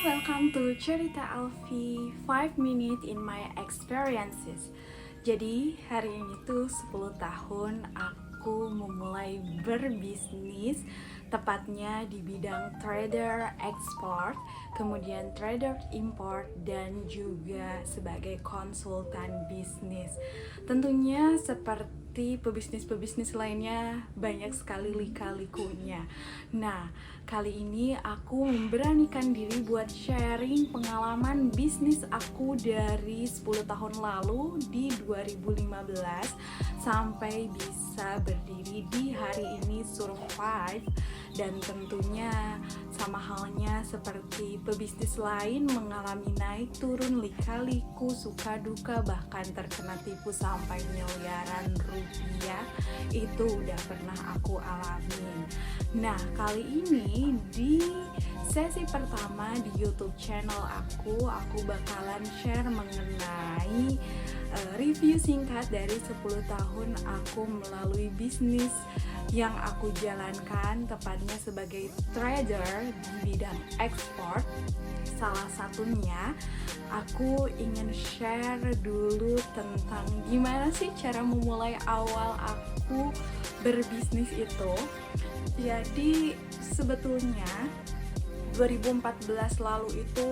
welcome to Cerita Alfi 5 Minute in My Experiences. Jadi hari ini tuh 10 tahun aku memulai berbisnis, tepatnya di bidang trader ekspor, kemudian trader import, dan juga sebagai konsultan bisnis. Tentunya seperti pebisnis-pebisnis lainnya, banyak sekali lika-likunya. Nah, kali ini aku memberanikan diri buat sharing pengalaman bisnis aku dari 10 tahun lalu di 2015 sampai bisa berdiri di hari ini, survive, dan tentunya sama halnya seperti pebisnis lain mengalami naik turun, lika-liku, suka duka, bahkan terkena tipu sampai miliaran rupiah, itu udah pernah aku alamin. Nah, kali ini di sesi pertama di YouTube channel aku bakalan share mengenai review singkat dari 10 tahun aku melalui bisnis yang aku jalankan, tepatnya sebagai trader di bidang ekspor. Salah satunya aku ingin share dulu tentang gimana sih cara memulai awal aku berbisnis itu. Jadi sebetulnya 2014 lalu itu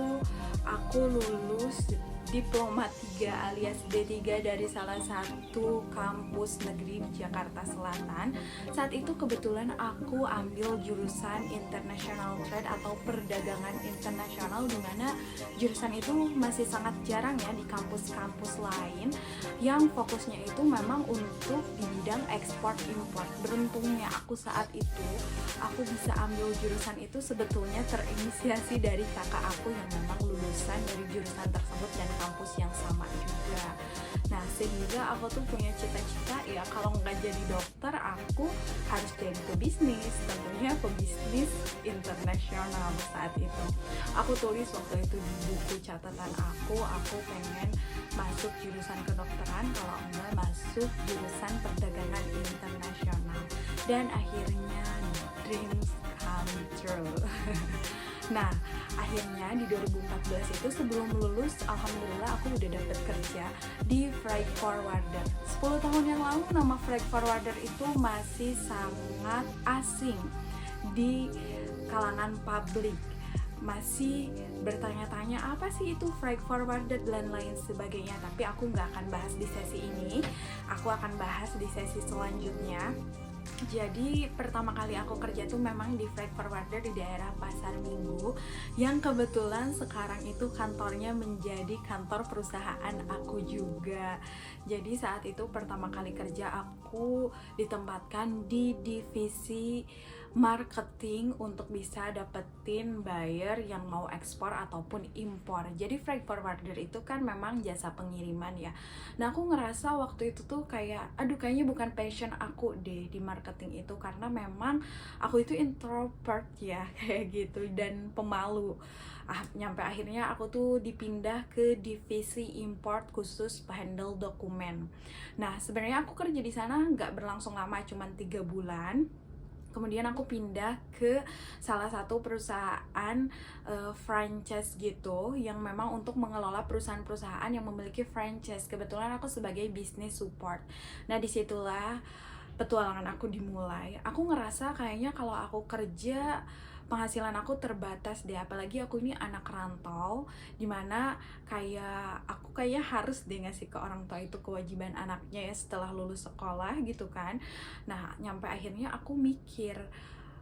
aku lulus diploma 3 alias D3 dari salah satu kampus negeri di Jakarta Selatan. Saat itu kebetulan aku ambil jurusan International Trade atau perdagangan internasional, dimana jurusan itu masih sangat jarang ya di kampus-kampus lain yang fokusnya itu memang untuk di bidang ekspor import. Beruntungnya aku saat itu aku bisa ambil jurusan itu sebetulnya terinisiasi dari kakak aku yang memang lulusan dari jurusan tersebut dan kampus yang sama juga. Nah, sehingga aku tuh punya cita-cita ya kalau nggak jadi dokter aku harus jadi pebisnis, tentunya pebisnis internasional saat itu. Aku tulis waktu itu di buku catatan aku pengen masuk jurusan kedokteran, kalau enggak masuk jurusan perdagangan internasional, dan akhirnya dreams come true. Nah, akhirnya di 2014 itu sebelum lulus, alhamdulillah aku udah dapet kerja di freight forwarder. 10 tahun yang lalu nama freight forwarder itu masih sangat asing di kalangan publik. Masih bertanya-tanya apa sih itu freight forwarder dan lain sebagainya. Tapi aku nggak akan bahas di sesi ini, aku akan bahas di sesi selanjutnya. Jadi pertama kali aku kerja tuh memang di freight forwarder di daerah Pasar Minggu, yang kebetulan sekarang itu kantornya menjadi kantor perusahaan aku juga. Jadi saat itu pertama kali kerja aku ditempatkan di divisi marketing untuk bisa dapetin buyer yang mau ekspor ataupun impor. Jadi freight forwarder itu kan memang jasa pengiriman ya. Nah, aku ngerasa waktu itu tuh kayak aduh, kayaknya bukan passion aku deh di marketing itu, karena memang aku itu introvert ya kayak gitu dan pemalu. Nyampe akhirnya aku tuh dipindah ke divisi import khusus handle dokumen. Nah, sebenarnya aku kerja di sana nggak berlangsung lama, cuman 3 bulan. Kemudian aku pindah ke salah satu perusahaan franchise gitu, yang memang untuk mengelola perusahaan-perusahaan yang memiliki franchise. Kebetulan aku sebagai business support. Nah, disitulah petualangan aku dimulai. Aku ngerasa kayaknya kalau aku kerja penghasilan aku terbatas deh, apalagi aku ini anak rantau, dimana kayak aku kayak harus deh ngasih ke orang tua itu kewajiban anaknya ya setelah lulus sekolah gitu kan. Nah, nyampe akhirnya aku mikir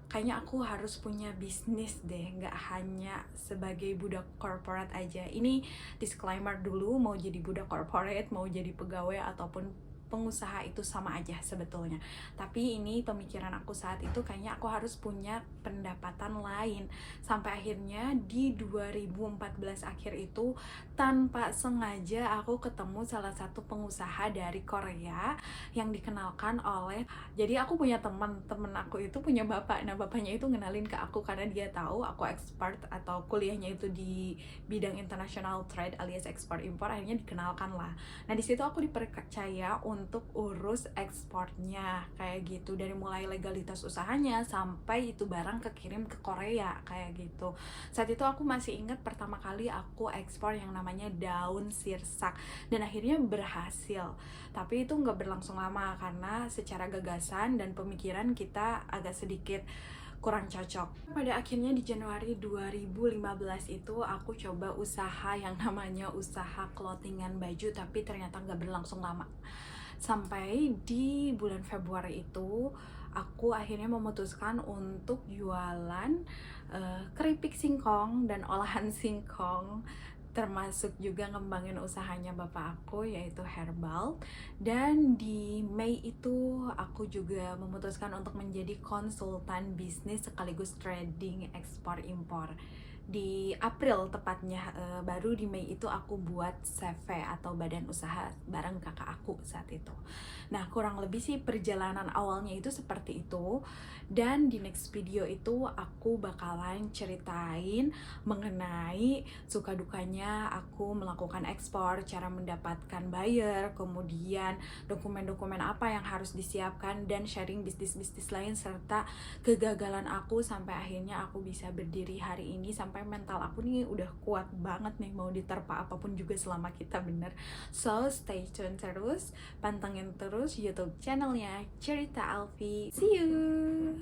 kayaknya aku harus punya bisnis deh, nggak hanya sebagai budak corporate aja. Ini disclaimer dulu, mau jadi budak corporate, mau jadi pegawai ataupun pengusaha itu sama aja sebetulnya. Tapi ini pemikiran aku saat itu, kayaknya aku harus punya pendapatan lain. Sampai akhirnya di 2014 akhir itu tanpa sengaja aku ketemu salah satu pengusaha dari Korea yang dikenalkan oleh, jadi aku punya temen aku itu punya bapak. Nah, bapaknya itu ngenalin ke aku karena dia tahu aku expert atau kuliahnya itu di bidang international trade alias ekspor impor, akhirnya dikenalkan lah. Nah, di situ aku dipercaya untuk urus ekspornya kayak gitu, dari mulai legalitas usahanya sampai itu barang kekirim ke Korea kayak gitu. Saat itu aku masih ingat pertama kali aku ekspor yang namanya daun sirsak, dan akhirnya berhasil. Tapi itu nggak berlangsung lama karena secara gagasan dan pemikiran kita agak sedikit kurang cocok. Pada akhirnya di Januari 2015 itu aku coba usaha yang namanya usaha clothingan baju, tapi ternyata nggak berlangsung lama. Sampai di bulan Februari itu aku akhirnya memutuskan untuk jualan keripik singkong dan olahan singkong, termasuk juga ngembangin usahanya bapak aku yaitu herbal. Dan di Mei itu aku juga memutuskan untuk menjadi konsultan bisnis sekaligus trading ekspor impor. Di April tepatnya, baru di Mei itu aku buat CV atau badan usaha bareng kakak aku saat itu. Nah, kurang lebih sih perjalanan awalnya itu seperti itu. Dan di next video itu aku bakalan ceritain mengenai suka dukanya aku melakukan ekspor, cara mendapatkan buyer, kemudian dokumen-dokumen apa yang harus disiapkan, dan sharing bisnis-bisnis lain, serta kegagalan aku sampai akhirnya aku bisa berdiri hari ini, sampai mental aku nih udah kuat banget nih mau diterpa apapun juga selama kita bener. So stay tune terus, pantengin terus YouTube channelnya Cerita Alfi. See you.